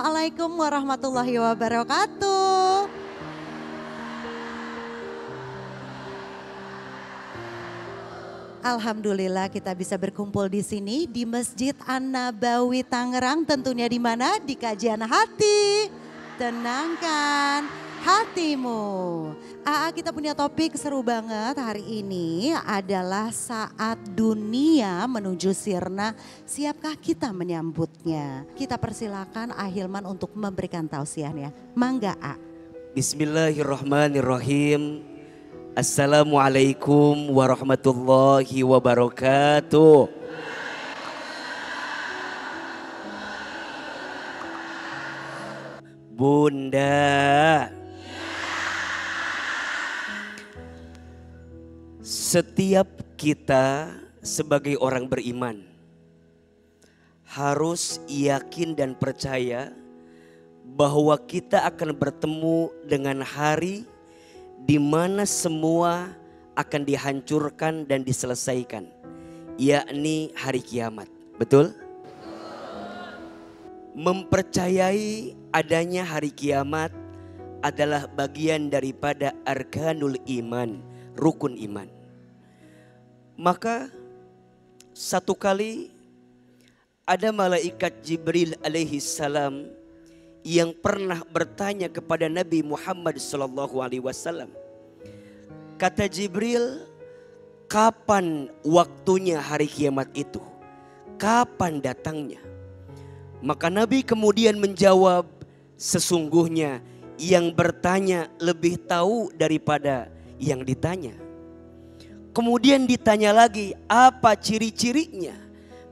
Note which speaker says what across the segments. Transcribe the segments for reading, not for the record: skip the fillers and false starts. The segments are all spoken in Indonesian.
Speaker 1: Assalamualaikum warahmatullahi wabarakatuh. Alhamdulillah kita bisa berkumpul di sini di Masjid An-Nabawi Tangerang, tentunya di mana? Di kajian hati. Tenangkan hatimu. Kita punya topik seru banget hari ini adalah saat dunia menuju sirna, siapkah kita menyambutnya? Kita persilakan Ahilman untuk memberikan tausiahnya. Mangga A.
Speaker 2: Bismillahirrahmanirrahim. Assalamualaikum warahmatullahi wabarakatuh. Bunda, setiap kita sebagai orang beriman harus yakin dan percaya bahwa kita akan bertemu dengan hari di mana semua akan dihancurkan dan diselesaikan, yakni hari kiamat. Betul? Mempercayai adanya hari kiamat adalah bagian daripada arkanul iman, rukun iman. Maka satu kali ada malaikat Jibril alaihi salam yang pernah bertanya kepada Nabi Muhammad SAW. Kata Jibril, kapan waktunya hari kiamat itu? Kapan datangnya? Maka Nabi kemudian menjawab, sesungguhnya yang bertanya lebih tahu daripada yang ditanya. Kemudian ditanya lagi, apa ciri-cirinya?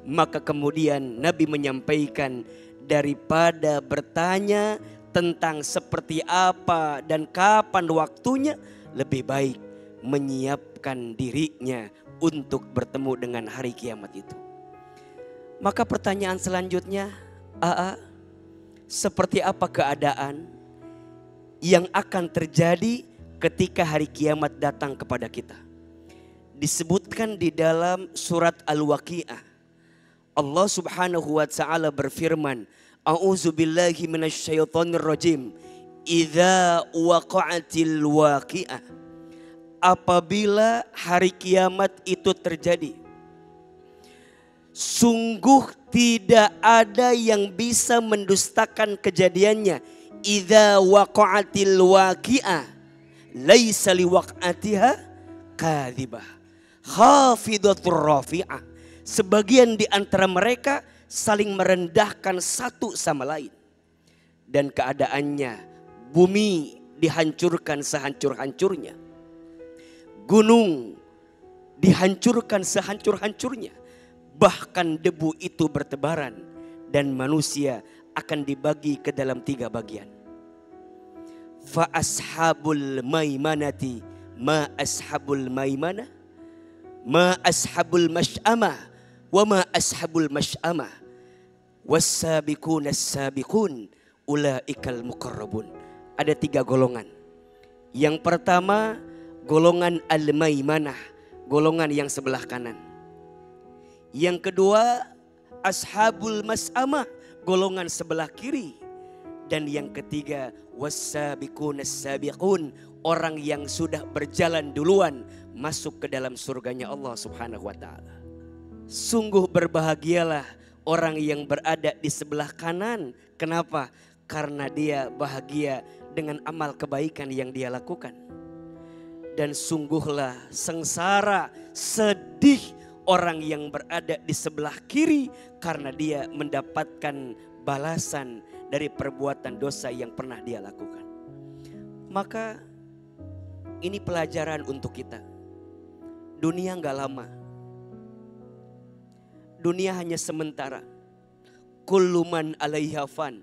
Speaker 2: Maka kemudian Nabi menyampaikan, daripada bertanya tentang seperti apa dan kapan waktunya, lebih baik menyiapkan dirinya untuk bertemu dengan hari kiamat itu. Maka pertanyaan selanjutnya, seperti apa keadaan yang akan terjadi ketika hari kiamat datang kepada kita? Disebutkan di dalam surat Al-Waqi'ah. Allah Subhanahu wa taala berfirman, A'udzubillahi minasyaitonir rajim. Idza waqa'atil waqi'ah. Apabila hari kiamat itu terjadi, sungguh tidak ada yang bisa mendustakan kejadiannya. Idza waqa'atil waqi'ah laisa liwaq'atiha kadhibah khafidatur rafi'ah. Sebagian di antara mereka saling merendahkan satu sama lain. Dan keadaannya, bumi dihancurkan sehancur-hancurnya. Gunung dihancurkan sehancur-hancurnya. Bahkan debu itu bertebaran dan manusia akan dibagi ke dalam 3 bagian. Fa ashabul maimanati ma ashabul maimanah, ma ashabul masy'amah wa ma ashabul masy'amah, was-sabiqun as-sabiqun ulaikal muqarrabun. Ada 3 golongan. Yang pertama golongan al-maimanah, golongan yang sebelah kanan. Yang kedua ashabul mas'amah, golongan sebelah kiri. Dan yang ketiga was-sabiqun as-sabiqun, orang yang sudah berjalan duluan masuk ke dalam surganya Allah Subhanahu wa taala. Sungguh berbahagialah orang yang berada di sebelah kanan. Kenapa? Karena dia bahagia dengan amal kebaikan yang dia lakukan. Dan sungguhlah sengsara, sedih orang yang berada di sebelah kiri karena dia mendapatkan balasan dari perbuatan dosa yang pernah dia lakukan. Maka ini pelajaran untuk kita. Dunia gak lama. Dunia hanya sementara. Kullu man 'alaiha fan.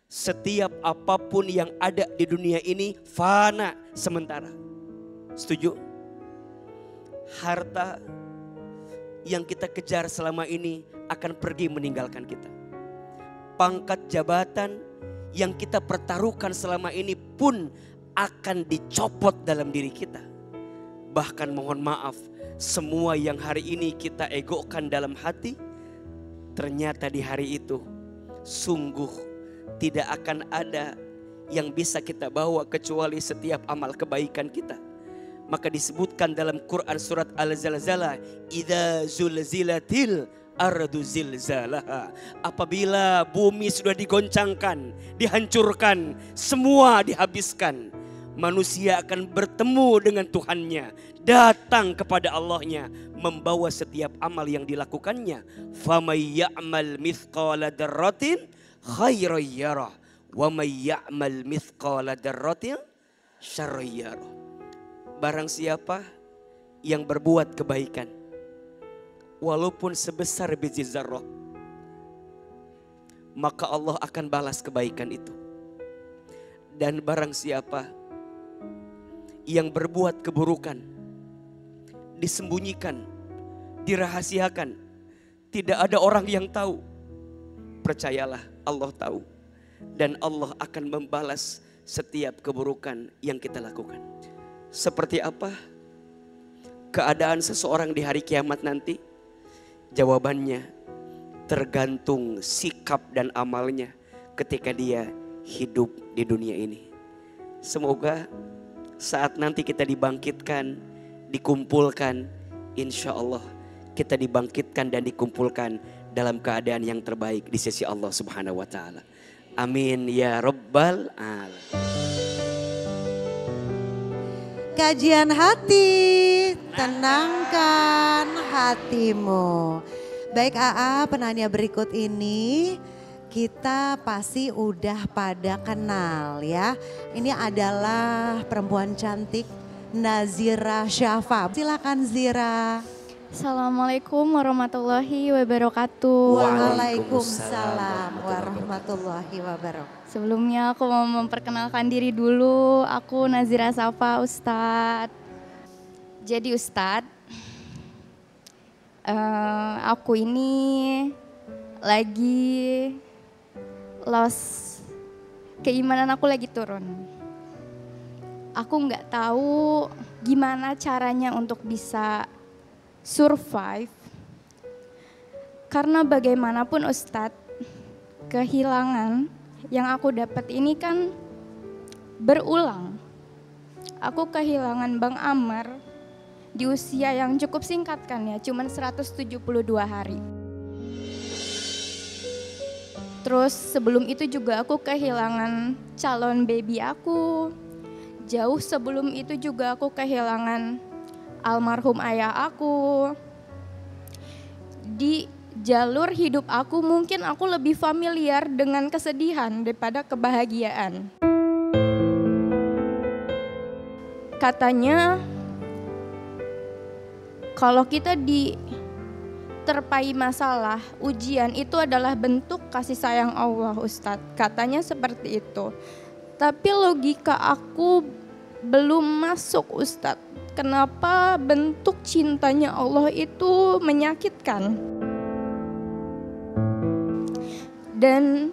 Speaker 2: Setiap apapun yang ada di dunia ini fana, sementara. Setuju? Harta yang kita kejar selama ini akan pergi meninggalkan kita. Pangkat jabatan yang kita pertaruhkan selama ini pun akan dicopot dalam diri kita. Bahkan mohon maaf, semua yang hari ini kita egokan dalam hati, ternyata di hari itu sungguh tidak akan ada yang bisa kita bawa kecuali setiap amal kebaikan kita. Maka disebutkan dalam Quran surat Al-Zalzalah, idza zulzilatil ardu zilzalaha. Apabila bumi sudah digoncangkan, dihancurkan, semua dihabiskan, manusia akan bertemu dengan Tuhannya, datang kepada Allahnya, membawa setiap amal yang dilakukannya. Famay ya'mal mithqala dzarratin khairan yarah wa may ya'mal mithqala dzarratin syarran yarah. Barang siapa yang berbuat kebaikan walaupun sebesar biji zarrah, maka Allah akan balas kebaikan itu. Dan barang siapa yang berbuat keburukan, disembunyikan, dirahasiakan, tidak ada orang yang tahu, percayalah Allah tahu. Dan Allah akan membalas setiap keburukan yang kita lakukan. Seperti apa keadaan seseorang di hari kiamat nanti? Jawabannya tergantung sikap dan amalnya ketika dia hidup di dunia ini. Semoga saat nanti kita dibangkitkan, dikumpulkan, insya Allah kita dibangkitkan dan dikumpulkan dalam keadaan yang terbaik di sisi Allah Subhanahu wa Ta'ala. Amin ya Rabbal Alamin.
Speaker 1: Kajian hati, tenangkan hatimu. Baik AA, penanya berikut ini kita pasti udah pada kenal ya. Ini adalah perempuan cantik Nazira Syafa. Silakan Zira.
Speaker 3: Assalamualaikum warahmatullahi wabarakatuh.
Speaker 1: Waalaikumsalam warahmatullahi wabarakatuh.
Speaker 3: Sebelumnya aku mau memperkenalkan diri dulu. Aku Nazira Syafa, Ustadz. Jadi Ustadz, aku ini lagi lost, keimanan aku lagi turun. Aku nggak tahu gimana caranya untuk bisa survive, karena bagaimanapun Ustadz, kehilangan yang aku dapat ini kan berulang. Aku kehilangan Bang Amar di usia yang cukup singkat kan ya, cuman 172 hari. Terus sebelum itu juga aku kehilangan calon baby aku. Jauh sebelum itu juga aku kehilangan almarhum ayah aku. Di jalur hidup aku mungkin aku lebih familiar dengan kesedihan daripada kebahagiaan. Katanya kalau kita diterpai masalah, ujian itu adalah bentuk kasih sayang Allah, Ustadz. Katanya seperti itu. Tapi logika aku belum masuk, Ustadz. Kenapa bentuk cintanya Allah itu menyakitkan? Dan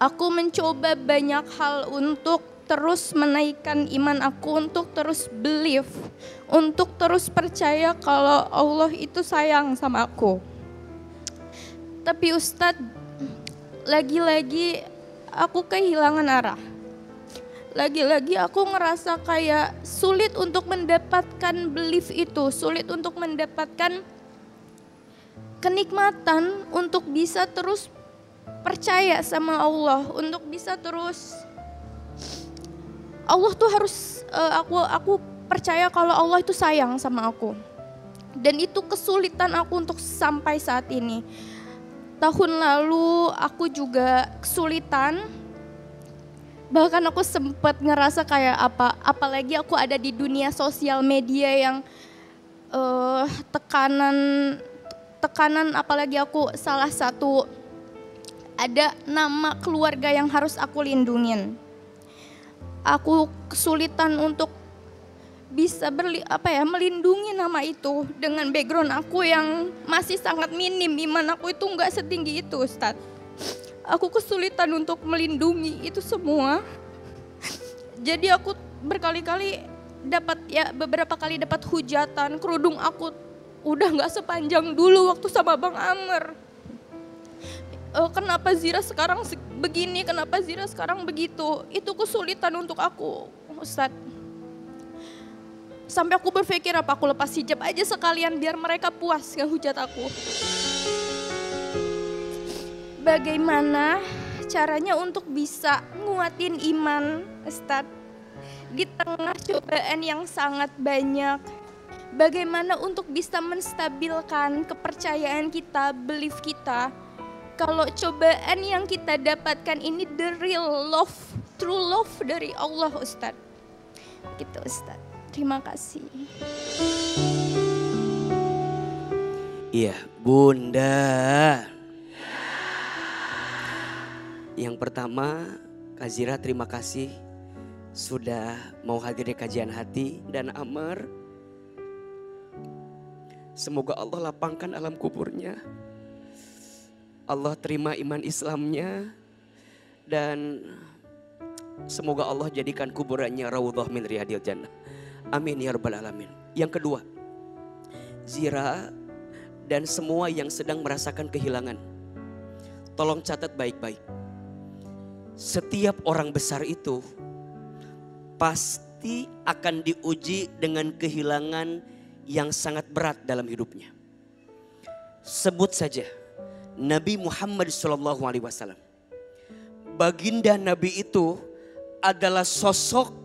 Speaker 3: aku mencoba banyak hal untuk terus menaikkan iman aku, untuk terus believe, untuk terus percaya kalau Allah itu sayang sama aku. Tapi Ustadz, lagi-lagi aku kehilangan arah. Lagi-lagi aku ngerasa kayak sulit untuk mendapatkan belief itu, sulit untuk mendapatkan kenikmatan untuk bisa terus percaya sama Allah, untuk bisa terus Allah tuh harus aku percaya kalau Allah itu sayang sama aku. Dan itu kesulitan aku untuk sampai saat ini. Tahun lalu aku juga kesulitan. Bahkan aku sempat ngerasa kayak apalagi aku ada di dunia sosial media yang tekanan apalagi aku salah satu ada nama keluarga yang harus aku lindungin. Aku kesulitan untuk bisa melindungi nama itu dengan background aku yang masih sangat minim, iman aku itu nggak setinggi itu, Ustadz. Aku kesulitan untuk melindungi itu semua. Jadi aku beberapa kali dapat hujatan, kerudung aku udah nggak sepanjang dulu waktu sama Bang Amr. kenapa Zira sekarang begini, kenapa Zira sekarang begitu. Itu kesulitan untuk aku, Ustadz. Sampai aku berpikir apa aku lepas hijab aja sekalian biar mereka puas ngehujat aku. Bagaimana caranya untuk bisa nguatin iman, Ustadz, di tengah cobaan yang sangat banyak? Bagaimana untuk bisa menstabilkan kepercayaan kita, belief kita? Kalau cobaan yang kita dapatkan ini the real love, true love dari Allah, Ustadz. Gitu, Ustadz. Terima kasih.
Speaker 2: Iya, Bunda. Yang pertama, Kak Zira terima kasih sudah mau hadir di kajian hati dan Amar. Semoga Allah lapangkan alam kuburnya. Allah terima iman Islamnya. Dan semoga Allah jadikan kuburannya raudhah min riyadil jannah. Amin ya rabbal alamin. Yang kedua, Zira dan semua yang sedang merasakan kehilangan, tolong catat baik-baik. Setiap orang besar itu pasti akan diuji dengan kehilangan yang sangat berat dalam hidupnya. Sebut saja Nabi Muhammad SAW. Baginda Nabi itu adalah sosok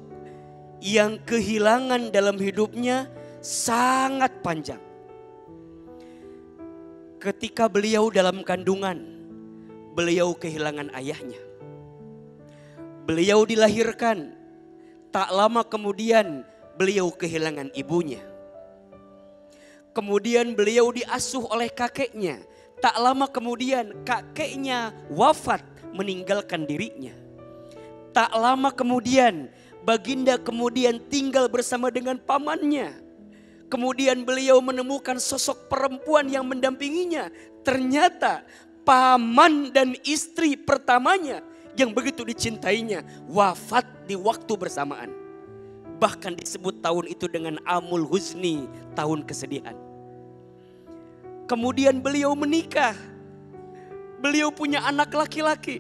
Speaker 2: yang kehilangan dalam hidupnya sangat panjang. Ketika beliau dalam kandungan, beliau kehilangan ayahnya. Beliau dilahirkan, tak lama kemudian beliau kehilangan ibunya. Kemudian beliau diasuh oleh kakeknya. Tak lama kemudian kakeknya wafat meninggalkan dirinya. Tak lama kemudian baginda kemudian tinggal bersama dengan pamannya. Kemudian beliau menemukan sosok perempuan yang mendampinginya. Ternyata paman dan istri pertamanya yang begitu dicintainya wafat di waktu bersamaan. Bahkan disebut tahun itu dengan Amul Huzni, tahun kesedihan. Kemudian beliau menikah. Beliau punya anak laki-laki.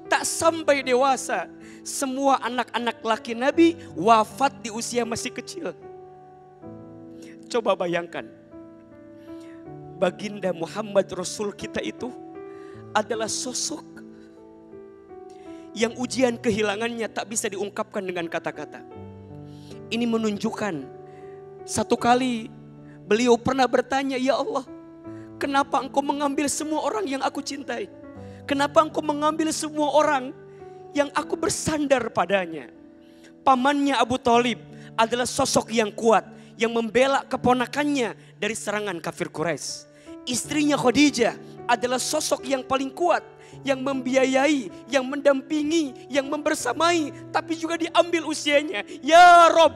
Speaker 2: Tak sampai dewasa, semua anak-anak laki Nabi wafat di usia masih kecil. Coba bayangkan, baginda Muhammad Rasul kita itu adalah sosok yang ujian kehilangannya tak bisa diungkapkan dengan kata-kata. Ini menunjukkan satu kali beliau pernah bertanya, ya Allah, kenapa engkau mengambil semua orang yang aku cintai? Kenapa engkau mengambil semua orang yang aku bersandar padanya? Pamannya Abu Thalib adalah sosok yang kuat, yang membela keponakannya dari serangan kafir Quraisy. Istrinya Khadijah adalah sosok yang paling kuat, yang membiayai, yang mendampingi, yang membersamai, tapi juga diambil usianya. Ya Rob,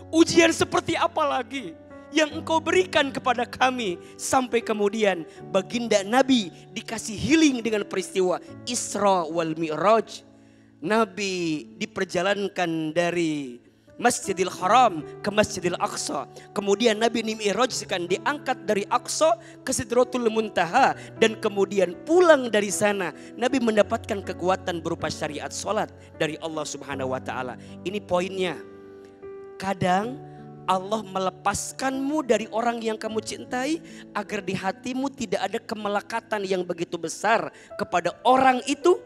Speaker 2: ujian seperti apa lagi yang engkau berikan kepada kami, sampai kemudian baginda Nabi dikasih healing dengan peristiwa Isra wal Mi'raj. Nabi diperjalankan dari Masjidil Haram ke Masjidil Aqsa. Kemudian Nabi dimi'rajkan, diangkat dari Aqsa ke Sidratul Muntaha. Dan kemudian pulang dari sana, Nabi mendapatkan kekuatan berupa syariat sholat dari Allah Subhanahu wa ta'ala. Ini poinnya. Kadang Allah melepaskanmu dari orang yang kamu cintai agar di hatimu tidak ada kemelekatan yang begitu besar kepada orang itu,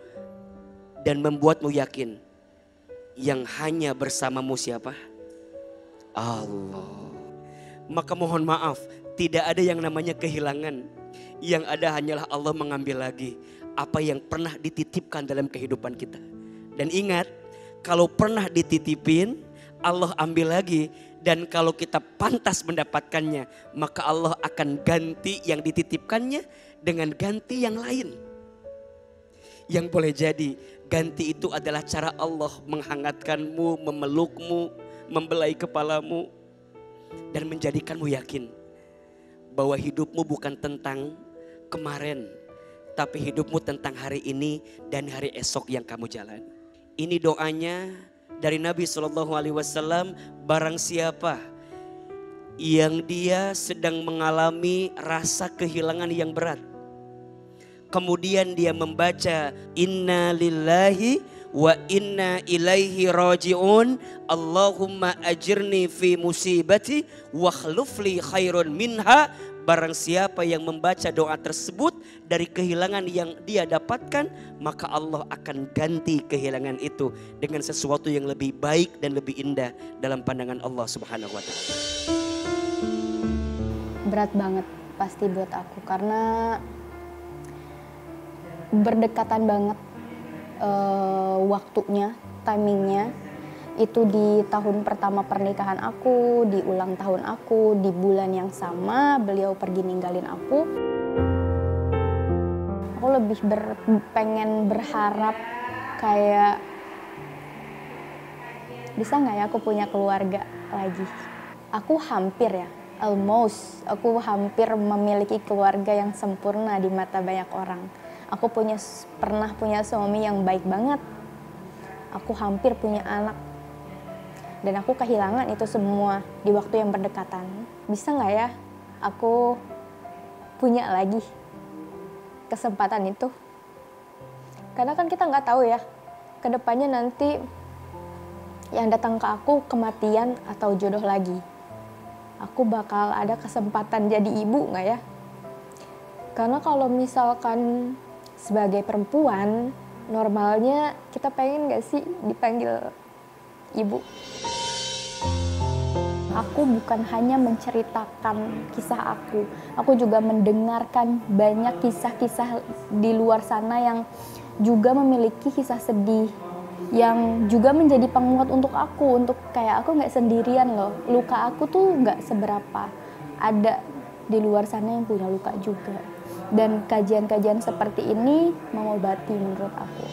Speaker 2: dan membuatmu yakin yang hanya bersamamu siapa? Allah. Maka mohon maaf, tidak ada yang namanya kehilangan. Yang ada hanyalah Allah mengambil lagi apa yang pernah dititipkan dalam kehidupan kita. Dan ingat, kalau pernah dititipin, Allah ambil lagi. Dan kalau kita pantas mendapatkannya, maka Allah akan ganti yang dititipkannya dengan ganti yang lain. Yang boleh jadi ganti itu adalah cara Allah menghangatkanmu, memelukmu, membelai kepalamu, dan menjadikanmu yakin bahwa hidupmu bukan tentang kemarin, tapi hidupmu tentang hari ini dan hari esok yang kamu jalani. Ini doanya dari Nabi SAW. Barang siapa yang dia sedang mengalami rasa kehilangan yang berat, kemudian dia membaca inna lillahi wa inna ilaihi raji'un, Allahumma ajirni fi musibati wa khlufli khairun minha. Barang siapa yang membaca doa tersebut dari kehilangan yang dia dapatkan, maka Allah akan ganti kehilangan itu dengan sesuatu yang lebih baik dan lebih indah dalam pandangan Allah Subhanahu wa taala.
Speaker 4: Berat banget pasti buat aku karena berdekatan banget waktunya, timingnya. Itu di tahun pertama pernikahan aku, di ulang tahun aku, di bulan yang sama beliau pergi ninggalin aku. Aku lebih pengen berharap kayak bisa nggak ya aku punya keluarga lagi. Aku hampir ya, almost, aku hampir memiliki keluarga yang sempurna di mata banyak orang. Aku pernah punya suami yang baik banget. Aku hampir punya anak. Dan aku kehilangan itu semua di waktu yang berdekatan. Bisa nggak ya aku punya lagi kesempatan itu? Karena kan kita nggak tahu ya, kedepannya nanti yang datang ke aku kematian atau jodoh lagi. Aku bakal ada kesempatan jadi ibu nggak ya? Karena kalau misalkan sebagai perempuan, normalnya kita pengen nggak sih dipanggil ibu? Aku bukan hanya menceritakan kisah aku juga mendengarkan banyak kisah-kisah di luar sana yang juga memiliki kisah sedih, yang juga menjadi penguat untuk aku, untuk kayak aku nggak sendirian loh, luka aku tuh nggak seberapa, ada di luar sana yang punya luka juga. Dan kajian-kajian seperti ini mengobati menurut aku.